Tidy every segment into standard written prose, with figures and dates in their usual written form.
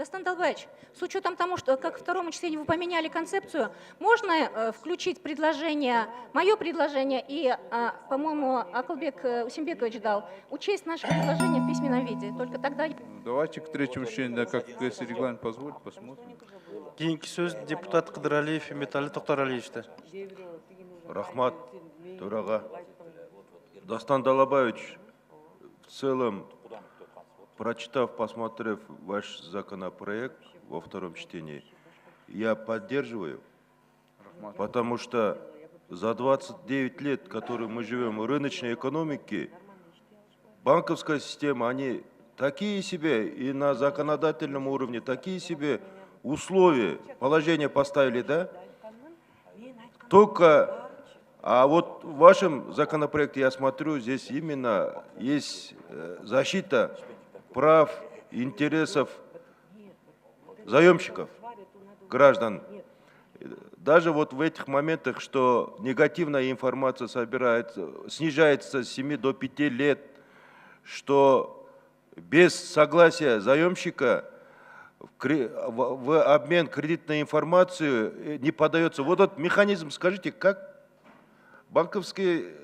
Дастан Далбаевич, с учетом того, что как в втором чтении вы поменяли концепцию, можно включить предложение, мое предложение и, по-моему, Акылбек Усимбекович дал, учесть наше предложение в письменном виде. Только тогда... Давайте к третьему чтению, как если регламент позволит, посмотрим. Кейінгі сөз депутат Қыдыралиев Үмбетәлі Тоқтаралиевте. Рахмат, Тураға. Дастан Далабаевич, в целом, прочитав, посмотрев ваш законопроект во втором чтении, я поддерживаю, потому что за 29 лет, которые мы живем в рыночной экономике, банковская система, они такие себе и на законодательном уровне, такие себе условия, положения поставили, да? Только, а вот в вашем законопроекте, я смотрю, здесь именно есть защита прав, интересов заемщиков, граждан. Даже вот в этих моментах, что негативная информация собирается, снижается с 7 до 5 лет, что без согласия заемщика в обмен кредитной информацией не подается. Вот этот механизм, скажите, как банковские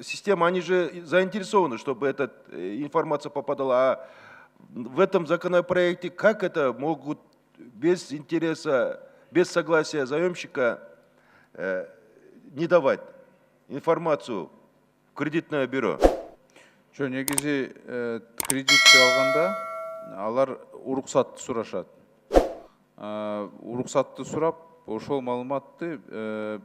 системы, они же заинтересованы, чтобы эта информация попадала. А в этом законопроекте как это могут без интереса, без согласия заемщика не давать информацию в кредитное бюро? Жо, негизи кредитти алганда алар уруксатты сурашат. Уруксатты сурап, ошол маалыматты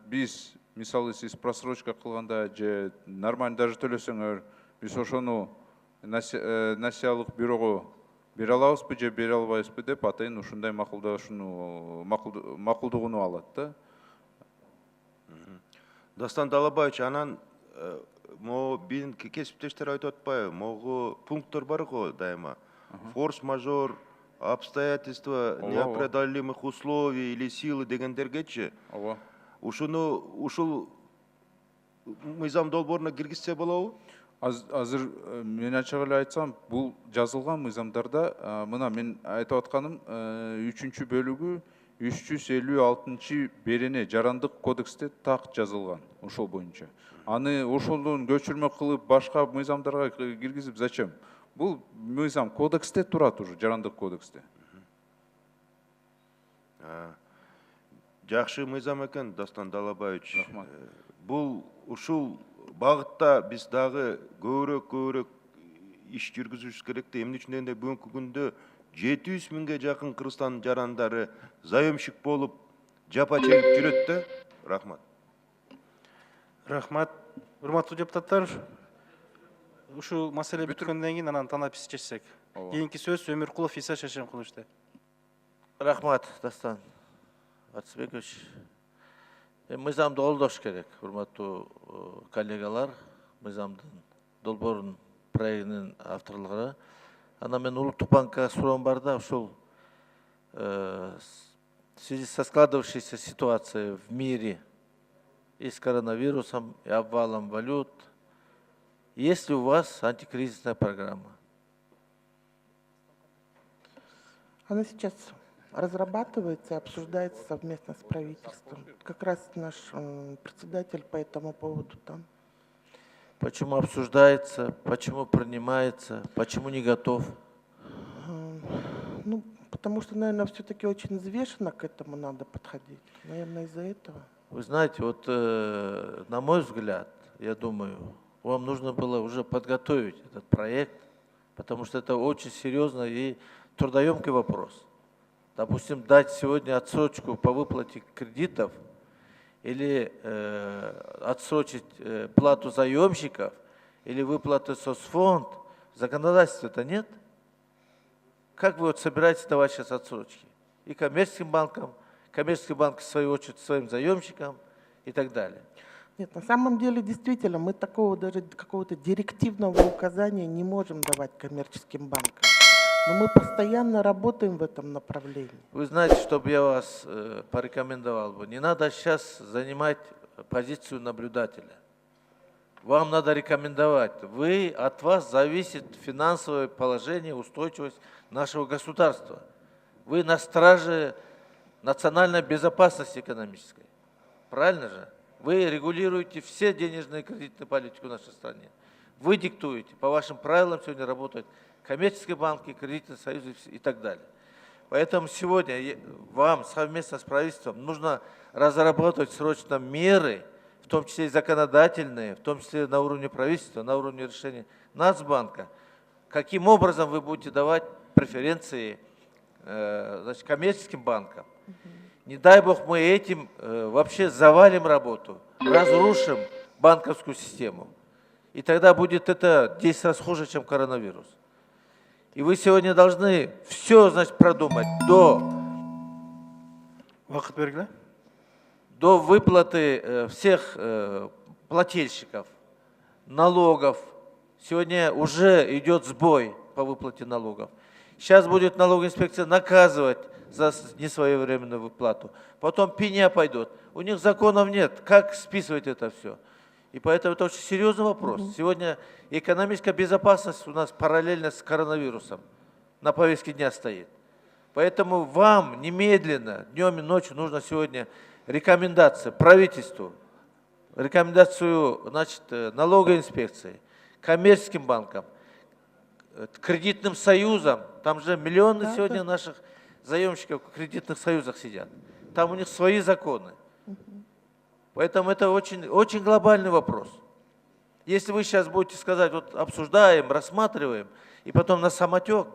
биз, мисалы, сиз просрочка кылганда же нормально даже төлөсөңөр, биз ошону насиялык бюрого бере алабызбы же бере албайбызбы деп атайын ушундай макулдугуну алат да. Дастан Далабаевич, анан бин кесиптештер айтып атпайбы, могу пункттар бар го дайыма. Форс-мажор, обстоятельства непреодолимых условий или силы дегендергечи. Ушул мыйзам долбооруна киргизсе болобу? Азыр мен ачык эле айтсам, бул жазылган мыйзамдарда, мына мен айтып атканым 3-чү бөлүгү 356 берене жарандык кодексте так жазылган, ошол боюнча. Аны ошолдон көчүрмө кылып башка мыйзамдарга киргизип зачем? Бул мыйзам кодексте турат уже, жарандык кодексте. Жакшы мыйзам экен, Дастан Далабаевич. Бул ушул багытта биз дагы көбүрөөк иш жүргүзүш керек да. Эмне үчүн дегенде бүгүнкү күндө 700 миңге жакын Кыргызстан жарандары заемщик болуп жапа чегип жүрөт да. Рахмат. Рахмат. Урматтуу депутаттар, ушул маселе бүткөндөн кийин анан танап чечсек. Кийинки сөз Өмүркулов Иса Шешенкуловичте. Рахмат, Дастан Атсыбекович. Мыйзамды колдош керек, урматтуу коллегалар, мыйзамдын долбоорунун проектинин авторлору. Анан мен Улуттук банкка суроом бар да, ушул в связи со складывающейся ситуацией в мире и с коронавирусом, и обвалом валют, есть ли у вас антикризисная программа? Она сейчас разрабатывается и обсуждается совместно с правительством. Как раз наш председатель по этому поводу там. Почему обсуждается, почему принимается, почему не готов? Ну, потому что, наверное, все-таки очень взвешенно к этому надо подходить. Наверное, из-за этого. Вы знаете, вот на мой взгляд, я думаю, вам нужно было уже подготовить этот проект, потому что это очень серьезный и трудоемкий вопрос. Допустим, дать сегодня отсрочку по выплате кредитов или отсрочить плату заемщиков или выплату соцфонд, законодательства-то нет. Как вы вот собираетесь давать сейчас отсрочки? И коммерческим банкам, коммерческий банк в свою очередь своим заемщикам и так далее. Нет, на самом деле, действительно, мы такого даже какого-то директивного указания не можем давать коммерческим банкам. Но мы постоянно работаем в этом направлении. Вы знаете, чтобы я вас порекомендовал бы, не надо сейчас занимать позицию наблюдателя. Вам надо рекомендовать. От вас зависит финансовое положение, устойчивость нашего государства. Вы на страже национальной безопасности экономической. Правильно же? Вы регулируете все денежные и кредитные политики в нашей стране. Вы диктуете. По вашим правилам сегодня работают коммерческие банки, кредитные союзы и так далее. Поэтому сегодня вам совместно с правительством нужно разработать срочно меры, в том числе и законодательные, в том числе на уровне правительства, на уровне решения Нацбанка, каким образом вы будете давать преференции значит, коммерческим банкам. Не дай бог мы этим вообще завалим работу, разрушим банковскую систему. И тогда будет это 10 раз хуже, чем коронавирус. И вы сегодня должны все, значит, продумать Вакыт бергиле. до выплаты всех плательщиков, налогов. Сегодня уже идет сбой по выплате налогов. Сейчас будет налоговая инспекция наказывать за несвоевременную выплату. Потом пеня пойдет. У них законов нет. Как списывать это все? И поэтому это очень серьезный вопрос. Сегодня экономическая безопасность у нас параллельно с коронавирусом на повестке дня стоит. Поэтому вам немедленно, днем и ночью нужно сегодня рекомендация правительству, рекомендацию, значит, налоговой инспекции, коммерческим банкам, кредитным союзам. Там же миллионы сегодня наших заемщиков в кредитных союзах сидят. Там у них свои законы. Поэтому это очень, очень глобальный вопрос. Если вы сейчас будете сказать, вот обсуждаем, рассматриваем, и потом на самотек,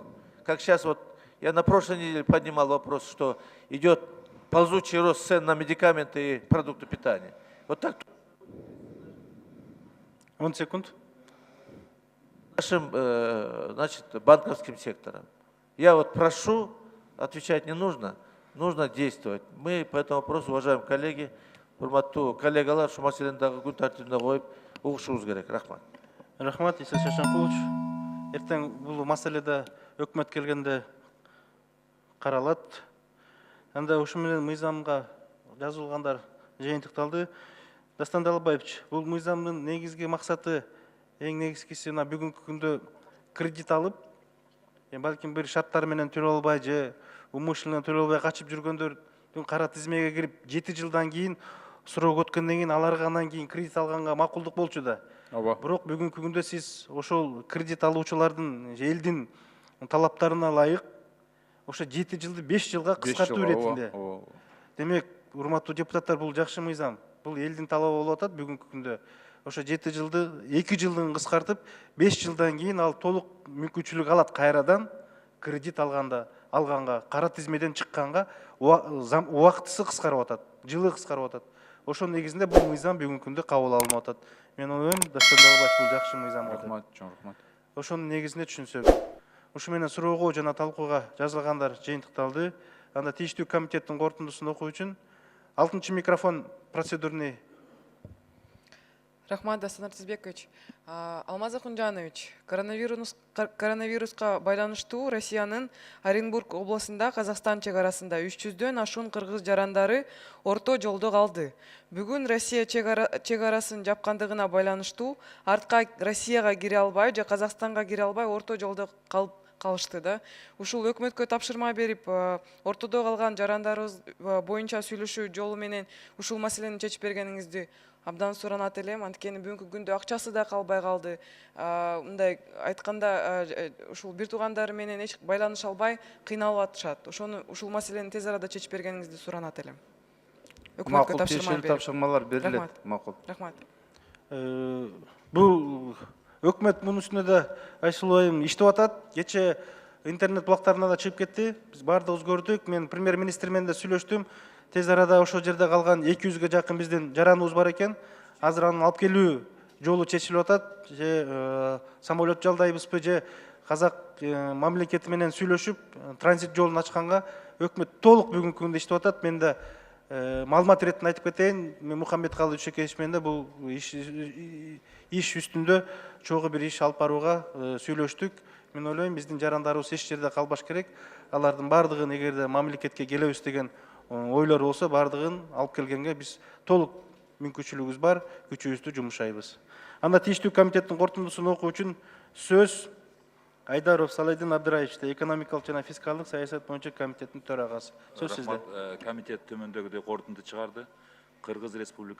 как сейчас вот, я на прошлой неделе поднимал вопрос, что идет ползучий рост цен на медикаменты и продукты питания. Вот так 10 секунд. нашим, значит, банковским сектором. Я вот прошу, отвечать не нужно, нужно действовать. Мы по этому вопросу, уважаемые коллеги, урматтуу коллегалар, ушу маселени дагы күн тартибине коюп угушубуз керек. Рахмат. Рахмат, Иса Шашанкулович. Эртең бул маселеде өкмөт келгенде каралат. Анда ушу менен мыйзамга жазылгандар жыйынтыкталды. Дастан Далбаевич, бул мыйзамдын негизги максаты, эң негизгиси мына бүгүнкү күндө кредит алып, балким бир шарттар менен төлөй албай же умышленно төлөй албай качып жүргөндөрдүн кара тизмеге кирип 7 жылдан кийин суроо өткөндөн кийин аларга анан кийин кредит алганга макулдук болчу да. Ооба. Бирок бүгүнкү күндө сиз ошол кредит алуучулардын элдин талаптарына ылайык ошо 7 жылды 5 жылга кыскартуу иретинде. Демек, урматтуу депутаттар, бул жакшы мыйзам. Бул элдин талабы болуп атат бүгүнкү күндө. Ошо 7 жылды 2 жылдын кыскартып, 5 жылдан кийин ал толук мүмкүнчүлүк алат кайрадан кредит алганга, кара тизмеден чыкканга убактысы кыскарып атат, жылы кыскарып атат. Ошонун негизинде бул мыйзам бүгүнкү күндө кабыл алынып атат. Мен ойлойм, Дастан Далбаевич, бул жакшы мыйзам болот. Рахмат, чоң рахмат. Ошонун негизинде түшүнсөк. Ушу менен суроого жана талкууга жазылгандар жыйынтыкталды. Анда тийиштүү комитеттин корутундусун окуу үчүн 6-чы микрофон процедурный. Рахмат, Дастан Артизбекович. Алмаз Ахунжанович, коронавируска байланыштуу Россиянын Оренбург областында Казакстан чек арасында 300дөн ашуун кыргыз жарандары орто жолдо калды. Бүгүн Россия чек арасын жапкандыгына байланыштуу артка Россияга кире албай же Казакстанга кире албай орто жолдо калышты да. Ушул өкмөткө тапшырма берип, ортодо калган жарандарыбыз боюнча сүйлөшүү жолу менен ушул маселени чечип бергениңизди абдан суранат элем. Анткени бүгүнкү күндө акчасы да калбай калды. Мындай айтканда, ушул бир туугандары менен эч байланыша албай кыйналып атышат. Ушул маселени тез арада чечип бергениңизди суранат элем. Макул, тапшырмалар берилет. Макул. Рахмат. Бул өкмөт мунун үстүнө да айшылайым иштеп атат. Кече интернет блоктарына да чыгып кетти. Биз баардыгыбыз көрдүк. Мен премьер-министр менен да сүйлөштүм. Тез арада ошол жерде калган 200ге жакын биздин жараныбыз бар экен. Азыр аны алып келүү жолу чечилип атат. Же самолет жалдайбызбы, же казак мамлекети менен сүйлөшүп транзит жолун ачканга өкмөт толук бүгүнкү күндө иштеп атат. Мен да маалымат иретин айтып кетейин. Мен Мухаммедкалый Шекеевич менен да бул иш үстүндө чогуу бир иш алып барууга сүйлөштүк. Мен ойлойм, биздин жарандарыбыз эч жерде калбаш керек. Алардын баардыгын эгерде мамлекетке келебиз деген ойлор болсо, баардыгын алып келгенге биз толук мүмкүнчүлүгүбүз бар, күчүбүздү жумшайбыз. Анда тийиштүү комитеттин корутундусун окуу үчүн сөз Айдаров Салайдин Абдыраевичте, экономикалык жана фискалдык саясат боюнча комитеттин төрагасы. Сөз сизде. Комитет төмөндөгүдөй корутунду чыгарды. Кыргыз Республикасы